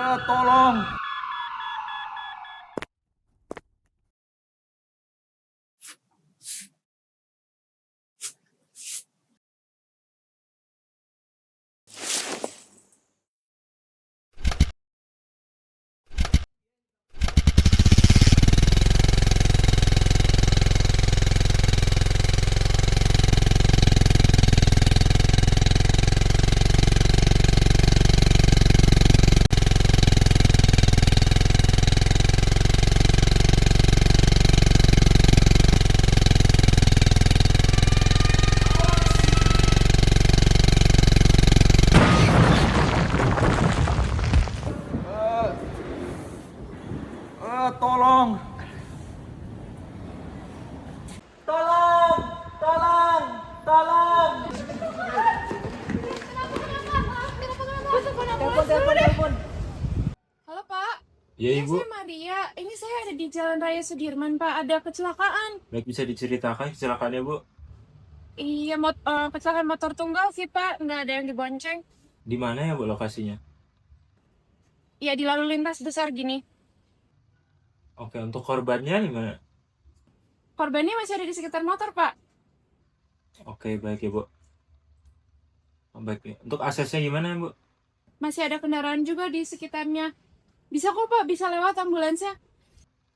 Tolong. Tolong. Tolong, tolong, tolong. Telepon. Halo Pak, Ya Ibu, saya Maria. Ini saya ada di Jalan Raya Sudirman Pak. Ada kecelakaan. baik bisa diceritakan kecelakaannya Bu? Iya, kecelakaan motor tunggal sih Pak. Nggak ada yang dibonceng. Di mana ya Bu lokasinya? Iya di lalu lintas besar gini. Oke, untuk korbannya di mana? Korbannya masih ada di sekitar motor Pak. Oke, baik ya Bu. Baik ya. Untuk aksesnya gimana ya Bu? Masih ada kendaraan juga di sekitarnya. Bisa kok Pak, bisa lewat ambulansnya.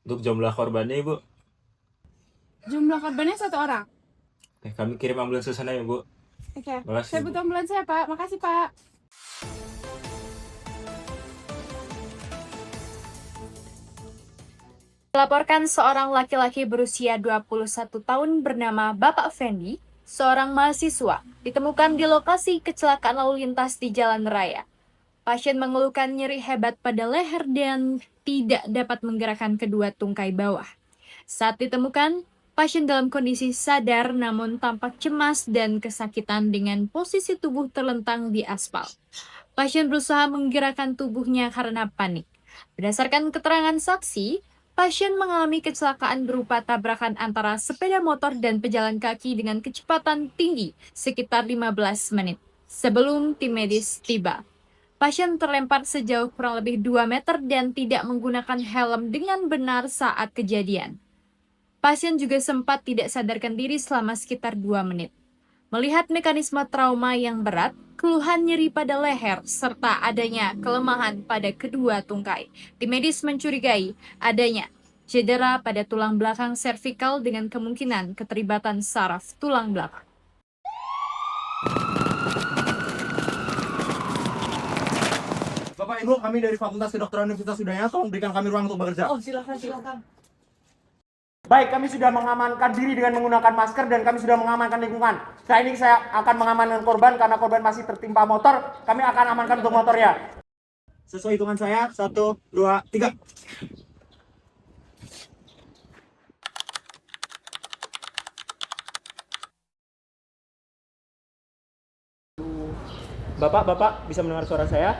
Untuk jumlah korbannya Ibu? Jumlah korbannya 1 orang. Oke, kami kirim ambulans ke sana ya Bu. Oke, Makasih, saya Bu. butuh ambulansnya Pak. Makasih Pak. Melaporkan seorang laki-laki berusia 21 tahun bernama Bapak Fendi, seorang mahasiswa, ditemukan di lokasi kecelakaan lalu lintas di jalan raya. Pasien mengeluhkan nyeri hebat pada leher dan tidak dapat menggerakkan kedua tungkai bawah. Saat ditemukan, pasien dalam kondisi sadar namun tampak cemas dan kesakitan dengan posisi tubuh terlentang di aspal. Pasien berusaha menggerakkan tubuhnya karena panik. Berdasarkan keterangan saksi, pasien mengalami kecelakaan berupa tabrakan antara sepeda motor dan pejalan kaki dengan kecepatan tinggi sekitar 15 menit sebelum tim medis tiba. Pasien terlempar sejauh kurang lebih 2 meter dan tidak menggunakan helm dengan benar saat kejadian. Pasien juga sempat tidak sadarkan diri selama sekitar 2 menit. Melihat mekanisme trauma yang berat, keluhan nyeri pada leher, serta adanya kelemahan pada kedua tungkai, tim medis mencurigai adanya cedera pada tulang belakang servikal dengan kemungkinan keterlibatan saraf tulang belakang. Bapak Ibu, kami dari Fakultas Kedokteran Universitas Udayana, tolong berikan kami ruang untuk bekerja. Oh, silakan. Baik, kami sudah mengamankan diri dengan menggunakan masker dan kami sudah mengamankan lingkungan. Setelah ini saya akan mengamankan korban karena korban masih tertimpa motor. Kami akan amankan untuk motornya. Sesuai hitungan saya, 1, 2, 3. Bapak bisa mendengar suara saya?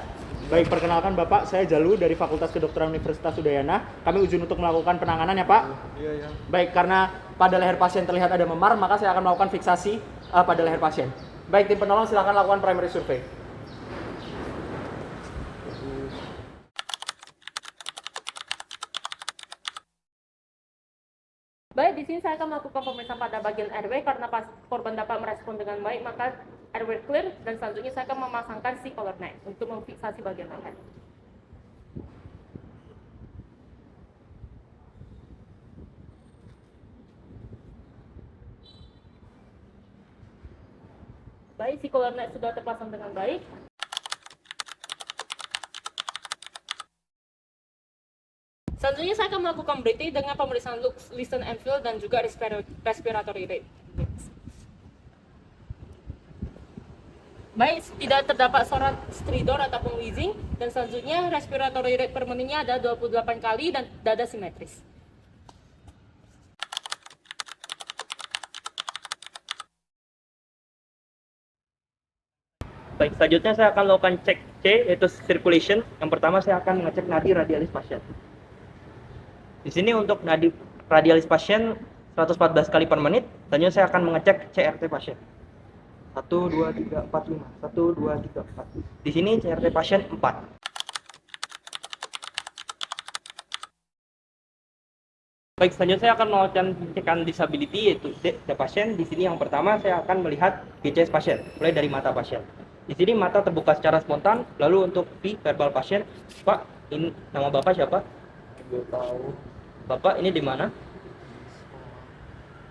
Baik, perkenalkan Bapak, saya Jalu dari Fakultas Kedokteran Universitas Udayana. Kami izin untuk melakukan penanganan ya Pak? Iya. Baik, karena pada leher pasien terlihat ada memar, maka saya akan melakukan fiksasi pada leher pasien. Baik, tim penolong silakan lakukan primary survey. Baik, di sini saya akan melakukan pemeriksaan pada bagian airway karena korban dapat merespon dengan baik, maka airway clear dan selanjutnya saya akan memasangkan C-collar neck untuk memfiksasi bagian leher. Baik, C-collar neck sudah terpasang dengan baik. Selanjutnya saya akan melakukan breathing dengan pemeriksaan look, listen and feel dan juga respiratory rate. Baik, tidak terdapat suara stridor ataupun wheezing dan selanjutnya respiratory rate per menitnya ada 28 kali dan dada simetris. Baik, selanjutnya saya akan melakukan cek C, yaitu circulation. Yang pertama saya akan mengecek nadi radialis pasien. Di sini untuk nadi radialis pasien 114 kali per menit. Selanjutnya saya akan mengecek CRT pasien. 1, 2, 3, 4, 5. 1, 2, 3, 4. Di sini CRT pasien 4. Baik, selanjutnya saya akan melakukan pengecekan disability yaitu pasien. Di sini yang pertama saya akan melihat GCS pasien, mulai dari mata pasien. Di sini mata terbuka secara spontan. Lalu untuk verbal pasien, Pak, ini nama Bapak siapa? Tidak tahu. Bapak ini di mana?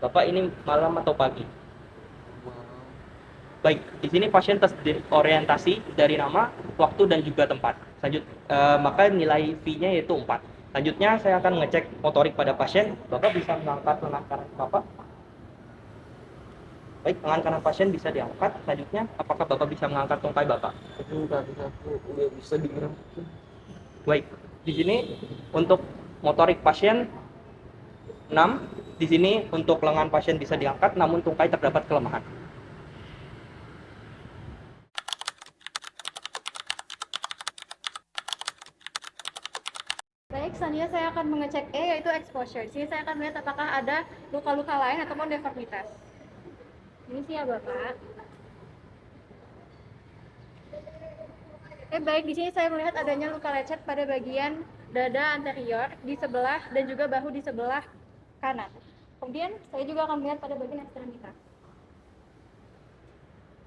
Bapak ini malam atau pagi? Baik, di sini pasien terorientasi dari nama, waktu, dan juga tempat. Maka nilai V-nya yaitu 4. Selanjutnya saya akan mengecek motorik pada pasien. Bapak bisa mengangkat lengan kanan Bapak. Baik, lengan kanan pasien bisa diangkat. Selanjutnya, apakah Bapak bisa mengangkat tungkai Bapak? Udah bisa digerak. Baik, di sini untuk motorik pasien 6. Di sini untuk lengan pasien bisa diangkat, namun tungkai terdapat kelemahan. Baik, selanjutnya saya akan mengecek E, yaitu exposure. Di sini saya akan melihat apakah ada luka-luka lain ataupun deformitas. Ini sih ya Bapak. Baik, di sini saya melihat adanya luka lecet pada bagian dada anterior di sebelah dan juga bahu di sebelah kanan. Kemudian saya juga akan melihat pada bagian ekstremitas.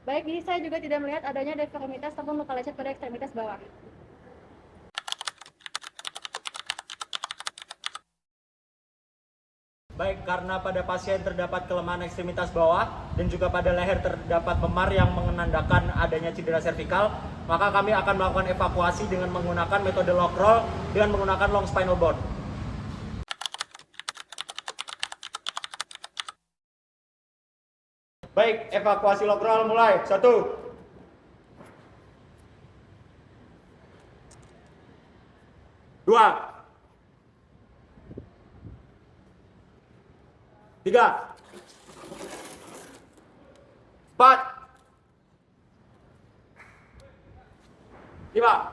Baik, di sini saya juga tidak melihat adanya deformitas ataupun luka lecet pada ekstremitas bawah. Baik, karena pada pasien terdapat kelemahan ekstremitas bawah dan juga pada leher terdapat memar yang menandakan adanya cedera servikal, maka kami akan melakukan evakuasi dengan menggunakan metode lock roll dengan menggunakan long spinal board. Baik, evakuasi lock roll mulai. 1, 2, 3, 4, 5.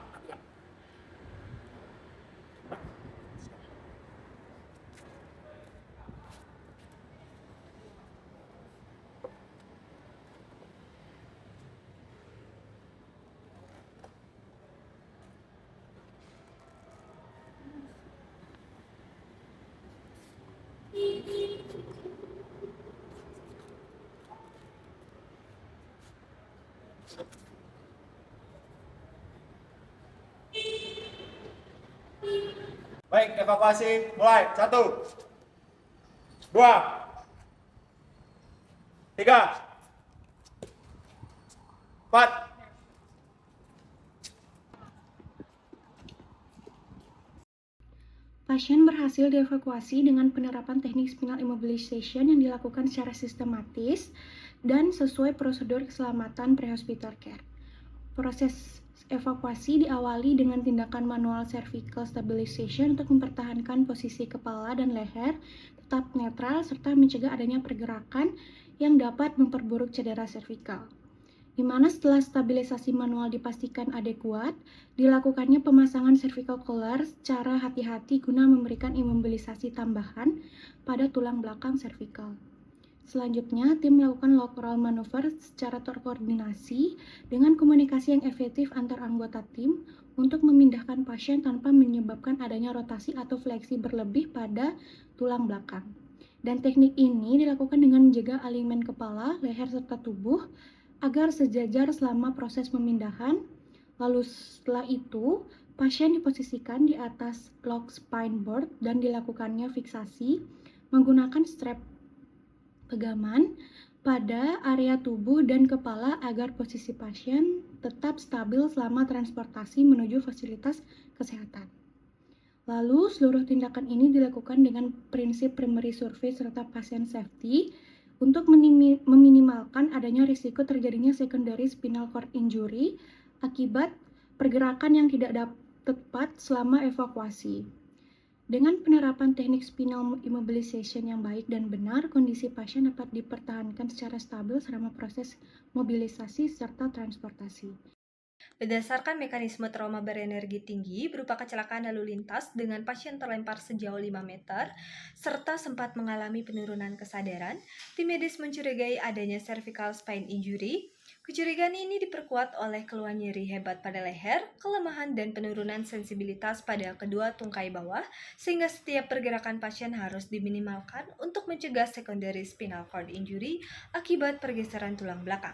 Baik, evakuasi mulai. 1, 2, 3, 4. Pasien berhasil dievakuasi dengan penerapan teknik spinal immobilization yang dilakukan secara sistematis dan sesuai prosedur keselamatan pre-hospital care. Proses evakuasi diawali dengan tindakan manual cervical stabilization untuk mempertahankan posisi kepala dan leher tetap netral serta mencegah adanya pergerakan yang dapat memperburuk cedera servikal. Di mana setelah stabilisasi manual dipastikan adekuat, dilakukannya pemasangan cervical collar secara hati-hati guna memberikan imobilisasi tambahan pada tulang belakang cervical. Selanjutnya, tim melakukan lock roll maneuver secara terkoordinasi dengan komunikasi yang efektif antar anggota tim untuk memindahkan pasien tanpa menyebabkan adanya rotasi atau fleksi berlebih pada tulang belakang. Dan teknik ini dilakukan dengan menjaga alignment kepala, leher, serta tubuh agar sejajar selama proses pemindahan. Lalu setelah itu, pasien diposisikan di atas lock spine board dan dilakukannya fiksasi menggunakan strap pegangan pada area tubuh dan kepala agar posisi pasien tetap stabil selama transportasi menuju fasilitas kesehatan. Lalu, seluruh tindakan ini dilakukan dengan prinsip primary survey serta patient safety untuk meminimalkan adanya risiko terjadinya secondary spinal cord injury akibat pergerakan yang tidak tepat selama evakuasi. Dengan penerapan teknik spinal immobilization yang baik dan benar, kondisi pasien dapat dipertahankan secara stabil selama proses mobilisasi serta transportasi. Berdasarkan mekanisme trauma berenergi tinggi berupa kecelakaan lalu lintas dengan pasien terlempar sejauh 5 meter, serta sempat mengalami penurunan kesadaran, tim medis mencurigai adanya cervical spine injury, Kecurigaan ini diperkuat oleh keluhan nyeri hebat pada leher, kelemahan dan penurunan sensibilitas pada kedua tungkai bawah, sehingga setiap pergerakan pasien harus diminimalkan untuk mencegah secondary spinal cord injury akibat pergeseran tulang belakang.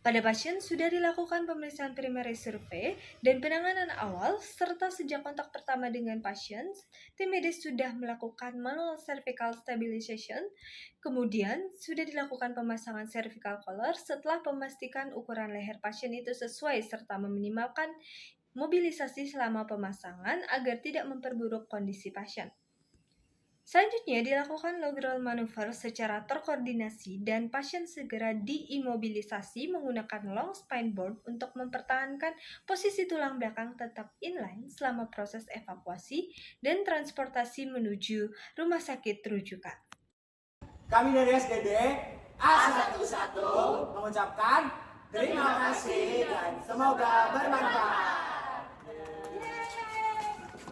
Pada pasien sudah dilakukan pemeriksaan primary survey dan penanganan awal, serta sejak kontak pertama dengan pasien, tim medis sudah melakukan manual cervical stabilization, kemudian sudah dilakukan pemasangan cervical collar setelah memastikan ukuran leher pasien itu sesuai serta meminimalkan mobilisasi selama pemasangan agar tidak memperburuk kondisi pasien. Selanjutnya dilakukan log roll manuver secara terkoordinasi dan pasien segera diimobilisasi menggunakan long spine board untuk mempertahankan posisi tulang belakang tetap inline selama proses evakuasi dan transportasi menuju rumah sakit rujukan. Kami dari SDD A11 mengucapkan terima kasih dan semoga bermanfaat.